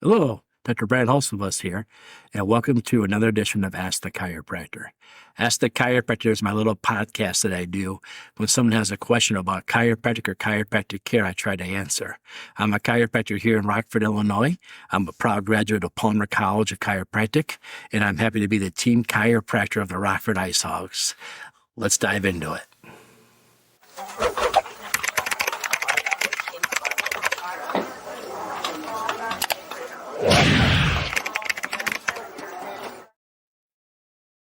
Hello, Dr. Brant Hulsebus here, and welcome to another edition of Ask the Chiropractor. Ask the Chiropractor is my little podcast that I do. When someone has a question about chiropractic or chiropractic care, I try to answer. I'm a chiropractor here in Rockford, Illinois. I'm a proud graduate of Palmer College of Chiropractic, and I'm happy to be the team chiropractor of the Rockford Ice Hogs. Let's dive into it.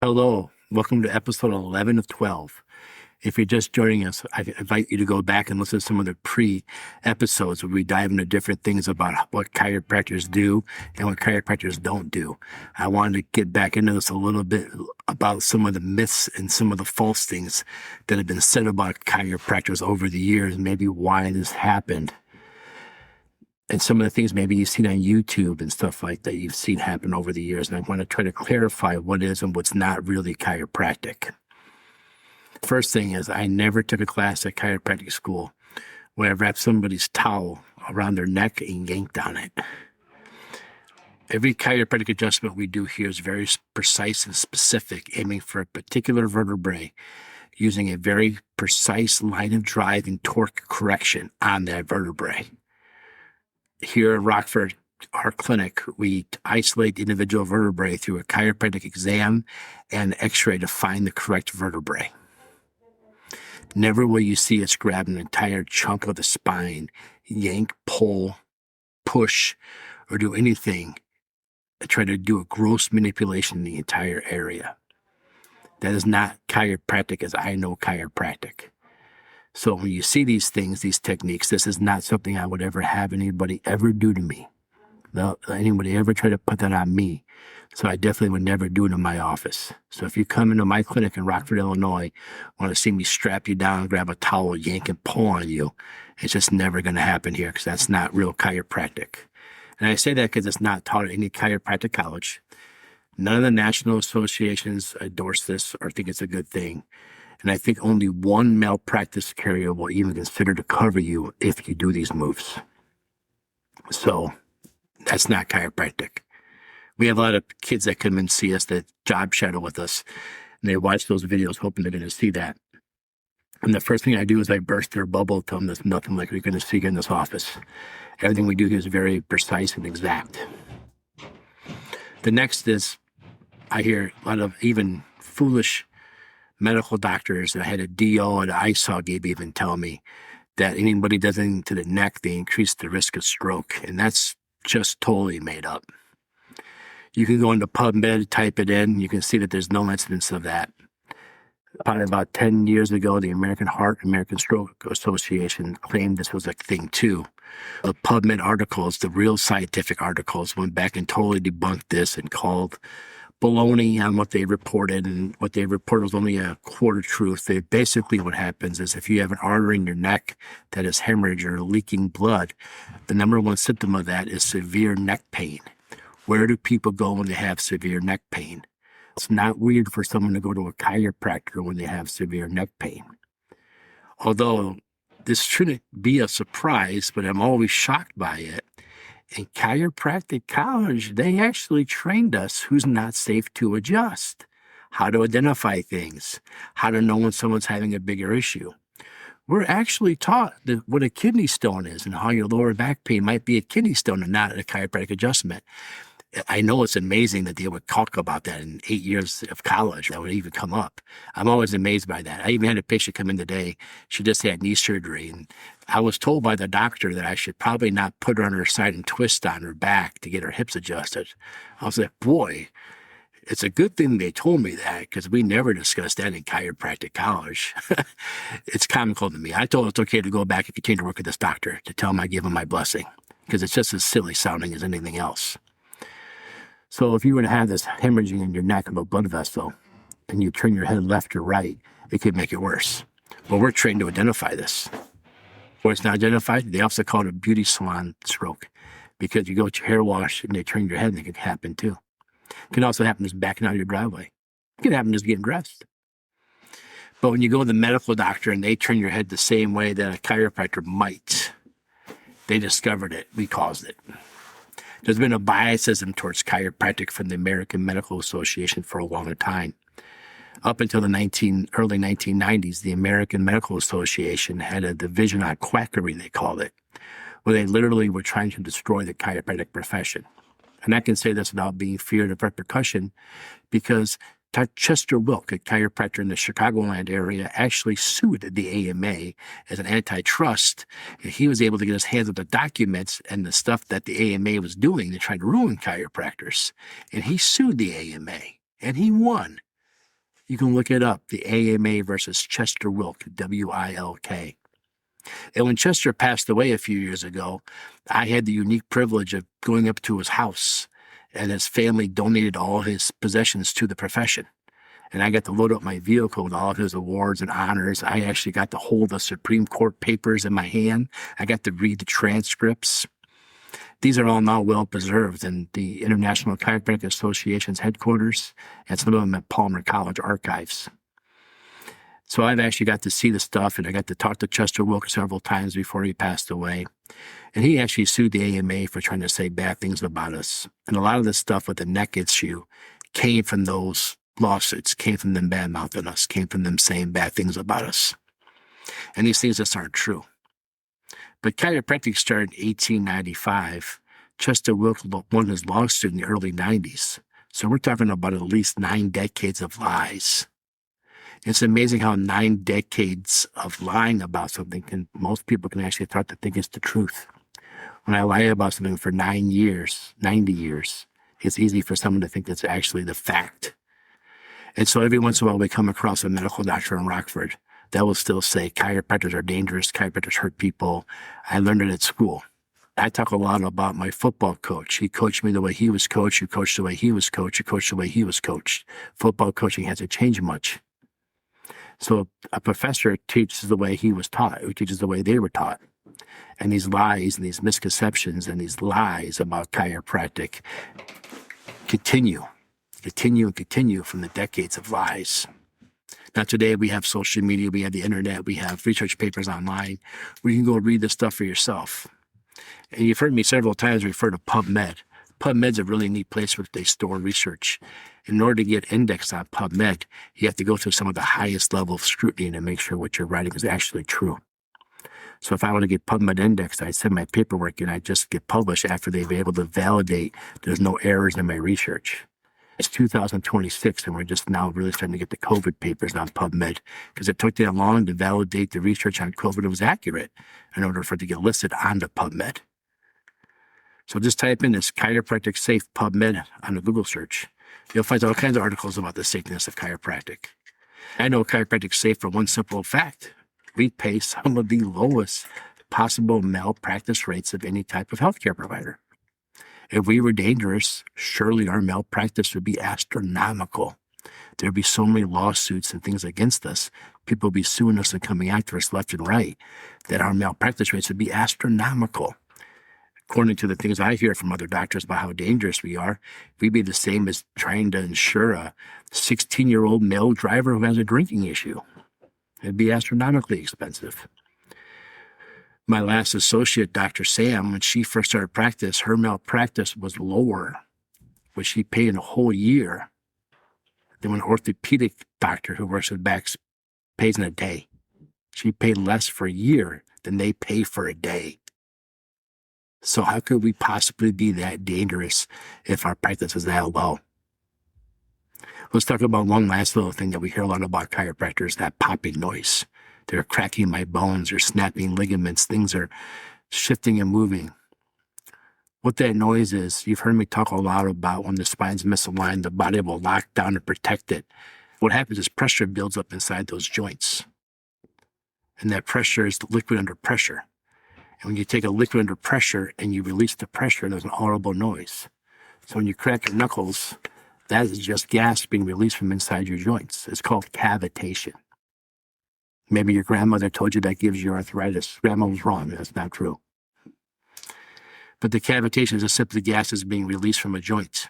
Hello, welcome to episode 11 of 12. If you're just joining us, I invite you to go back and listen to some of the pre-episodes where we dive into different things about what chiropractors do and what chiropractors don't do. I wanted to get back into this a little bit about some of the myths and some of the false things that have been said about chiropractors over the years, and maybe why this happened. And some of the things maybe you've seen on YouTube and stuff like that you've seen happen over the years. And I want to try to clarify what is and what's not really chiropractic. First thing is, I never took a class at chiropractic school where I wrapped somebody's towel around their neck and yanked on it. Every chiropractic adjustment we do here is very precise and specific, aiming for a particular vertebrae, using a very precise line of drive and torque correction on that vertebrae. Here in Rockford, our clinic, we isolate the individual vertebrae through a chiropractic exam and x-ray to find the correct vertebrae. Never will you see us grab an entire chunk of the spine, yank, pull, push, or do anything to try to do a gross manipulation in the entire area. That is not chiropractic as I know chiropractic. So when you see these things, these techniques, this is not something I would ever have anybody ever do to me. No, anybody ever try to put that on me. So I definitely would never do it in my office. So if you come into my clinic in Rockford, Illinois, want to see me strap you down, grab a towel, yank and pull on you, it's just never going to happen here because that's not real chiropractic. And I say that because it's not taught at any chiropractic college. None of the national associations endorse this or think it's a good thing. And I think only one malpractice carrier will even consider to cover you if you do these moves. So that's not chiropractic. We have a lot of kids that come and see us that job shadow with us, and they watch those videos hoping they're going to see that. And the first thing I do is I burst their bubble, tell them there's nothing like you're going to see in this office. Everything we do here is very precise and exact. The next is I hear a lot of even foolish medical doctors that had a DO at ISOG even tell me that anybody does anything to the neck, they increase the risk of stroke. And that's just totally made up. You can go into PubMed, type it in, you can see that there's no incidence of that. Probably about 10 years ago, the American Heart American Stroke Association claimed this was a thing too. The PubMed articles, the real scientific articles, went back and totally debunked this and called baloney on what they reported, and what they reported was only a quarter truth. Basically what happens is if you have an artery in your neck that is hemorrhage or leaking blood, the number one symptom of that is severe neck pain. Where do people go when they have severe neck pain? It's not weird for someone to go to a chiropractor when they have severe neck pain. Although this shouldn't be a surprise, but I'm always shocked by it. In chiropractic college, they actually trained us who's not safe to adjust, how to identify things, how to know when someone's having a bigger issue. We're actually taught what a kidney stone is and how your lower back pain might be a kidney stone and not a chiropractic adjustment. I know it's amazing that they would talk about that in 8 years of college. That would even come up. I'm always amazed by that. I even had a patient come in today. She just had knee surgery. And I was told by the doctor that I should probably not put her on her side and twist on her back to get her hips adjusted. I was like, boy, it's a good thing they told me that because we never discussed that in chiropractic college. It's comical to me. I told her it's okay to go back and continue to work with this doctor to tell him I give him my blessing because it's just as silly sounding as anything else. So if you were to have this hemorrhaging in your neck of a blood vessel and you turn your head left or right, it could make it worse. Well, we're trained to identify this. Where it's not identified, they also call it a beauty salon stroke because you go with your hair wash and they turn your head and it can happen too. It can also happen just backing out of your driveway. It can happen just getting dressed. But when you go to the medical doctor and they turn your head the same way that a chiropractor might, they discovered it. We caused it. There's been a biasism towards chiropractic from the American Medical Association for a long time. Up until the early 1990s, the American Medical Association had a division on quackery, they called it, where they literally were trying to destroy the chiropractic profession. And I can say this without being feared of repercussion, because Chester Wilk, a chiropractor in the Chicagoland area, actually sued the AMA as an antitrust. And he was able to get his hands on the documents and the stuff that the AMA was doing to try to ruin chiropractors. And he sued the AMA, and he won. You can look it up, the AMA versus Chester Wilk, W-I-L-K. And when Chester passed away a few years ago, I had the unique privilege of going up to his house, and his family donated all his possessions to the profession. And I got to load up my vehicle with all of his awards and honors. I actually got to hold the Supreme Court papers in my hand. I got to read the transcripts. These are all now well preserved in the International Chiropractic Association's headquarters, and some of them at Palmer College archives. So I've actually got to see the stuff, and I got to talk to Chester Wilk several times before he passed away. And he actually sued the AMA for trying to say bad things about us. And a lot of the stuff with the neck issue came from those lawsuits, came from them bad-mouthing us, came from them saying bad things about us. And these things just aren't true. But chiropractic started in 1895. Chester Wilk won his lawsuit in the early 90s. So we're talking about at least 9 decades of lies. It's amazing how 9 decades of lying about something most people can actually start to think it's the truth. When I lie about something for 9 years, 90 years, it's easy for someone to think that's actually the fact. And so every once in a while we come across a medical doctor in Rockford that will still say chiropractors are dangerous, chiropractors hurt people. I learned it at school. I talk a lot about my football coach. He coached me the way he was coached. You coached the way he was coached. You coached the way he was coached. Football coaching hasn't changed much. So a professor teaches the way he was taught, who teaches the way they were taught. And these lies and these misconceptions and these lies about chiropractic continue from the decades of lies. Now today we have social media, we have the internet, we have research papers online where you can go read this stuff for yourself. And you've heard me several times refer to PubMed. PubMed's a really neat place where they store research. In order to get indexed on PubMed, you have to go through some of the highest level of scrutiny to make sure what you're writing is actually true. So if I want to get PubMed indexed, I send my paperwork and I just get published after they've been able to validate there's no errors in my research. It's 2026, and we're just now really starting to get the COVID papers on PubMed because it took that long to validate the research on COVID was accurate in order for it to get listed onto PubMed. So just type in this chiropractic safe PubMed on a Google search. You'll find all kinds of articles about the safeness of chiropractic. I know chiropractic safe for one simple fact. We pay some of the lowest possible malpractice rates of any type of healthcare provider. If we were dangerous, surely our malpractice would be astronomical. There'd be so many lawsuits and things against us. People would be suing us and coming after us left and right that our malpractice rates would be astronomical. According to the things I hear from other doctors about how dangerous we are, we'd be the same as trying to insure a 16-year-old male driver who has a drinking issue. It'd be astronomically expensive. My last associate, Dr. Sam, when she first started practice, her malpractice was lower, what she paid in a whole year, than an orthopedic doctor who works with backs pays in a day. She paid less for a year than they pay for a day. So how could we possibly be that dangerous if our practice is that low? Let's talk about one last little thing that we hear a lot about chiropractors, that popping noise. They're cracking my bones, they're snapping ligaments, things are shifting and moving. What that noise is, you've heard me talk a lot about when the spine's misaligned, the body will lock down to protect it. What happens is pressure builds up inside those joints. And that pressure is the liquid under pressure. And when you take a liquid under pressure and you release the pressure, there's an audible noise. So when you crack your knuckles, that is just gas being released from inside your joints. It's called cavitation. Maybe your grandmother told you that gives you arthritis. Grandma was wrong. That's not true. But the cavitation is just simply gases being released from a joint.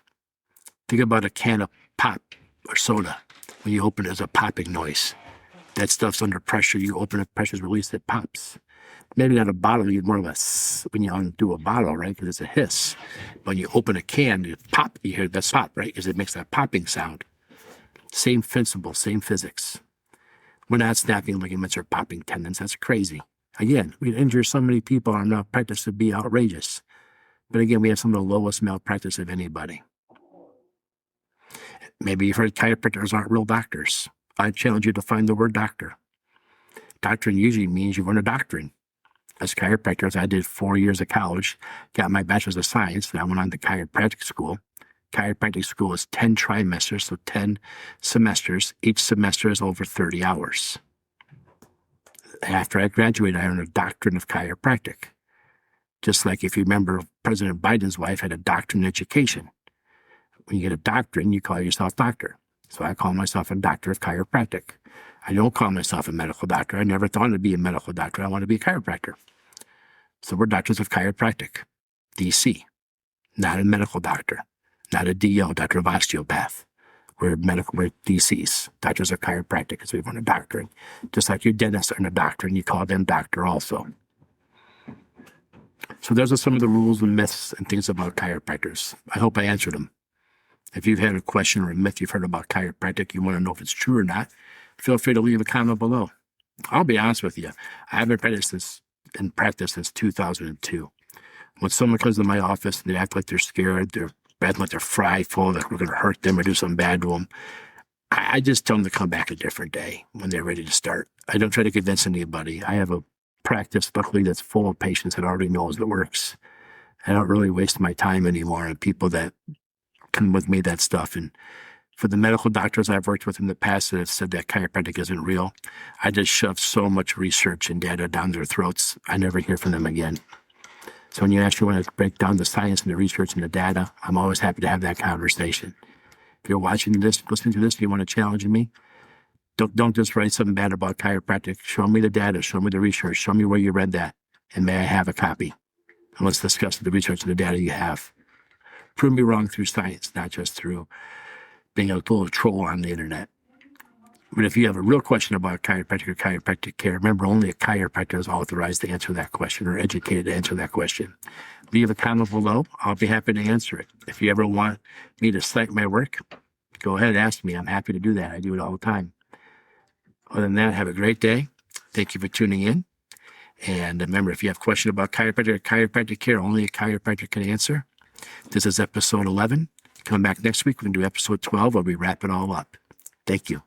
Think about a can of pop or soda. When you open it, there's a popping noise. That stuff's under pressure. You open it, pressure's released, it pops. maybe not a bottle, you more or less, when you undo a bottle, right? Because it's a hiss. When you open a can, you pop, you hear that pop, right? Because it makes that popping sound. Same principle, same physics. We're not snapping ligaments or popping tendons. That's crazy. Again, we'd injure so many people on malpractice would be outrageous. But again, we have some of the lowest malpractice of anybody. Maybe you've heard chiropractors aren't real doctors. I challenge you to find the word doctor. Doctrine usually means you learn a doctrine. As chiropractors, I did 4 years of college, got my bachelor's of science, and I went on to chiropractic school. Chiropractic school is 10 trimesters, so 10 semesters. Each semester is over 30 hours. After I graduated, I earned a doctorate of chiropractic. Just like if you remember, President Biden's wife had a doctorate in education. When you get a doctorate, you call yourself doctor. So I call myself a doctor of chiropractic. I don't call myself a medical doctor. I never thought to be a medical doctor. I want to be a chiropractor. So we're doctors of chiropractic, DC, not a medical doctor, not a DO, doctor of osteopath. We're DCs, doctors of chiropractic, because we want a doctorate. Just like your dentists are a doctor, and you call them doctor also. So those are some of the rules and myths and things about chiropractors. I hope I answered them. If you've had a question or a myth you've heard about chiropractic, you want to know if it's true or not, feel free to leave a comment below. I'll be honest with you. I haven't practiced in practice since 2002. When someone comes to my office and they act like they're scared, they're acting like they're frightful, like we're going to hurt them or do something bad to them, I just tell them to come back a different day when they're ready to start. I don't try to convince anybody. I have a practice, luckily, that's full of patients that already knows it works. I don't really waste my time anymore on people that come with me that stuff. And for the medical doctors I've worked with in the past that have said that chiropractic isn't real, I just shove so much research and data down their throats, I never hear from them again. So when you actually want to break down the science and the research and the data, I'm always happy to have that conversation. If you're watching this, listening to this, and you want to challenge me, don't just write something bad about chiropractic. Show me the data, show me the research, show me where you read that, and may I have a copy. And let's discuss the research and the data you have. Prove me wrong through science, not just through being a little troll on the internet. But if you have a real question about chiropractic or chiropractic care, remember only a chiropractor is authorized to answer that question or educated to answer that question. Leave a comment below. I'll be happy to answer it. If you ever want me to cite my work, go ahead and ask me. I'm happy to do that. I do it all the time. Other than that, have a great day. Thank you for tuning in. And remember, if you have a question about chiropractic or chiropractic care, only a chiropractor can answer. This is episode 11. Come back next week. We're going to do episode 12 where we wrap it all up. Thank you.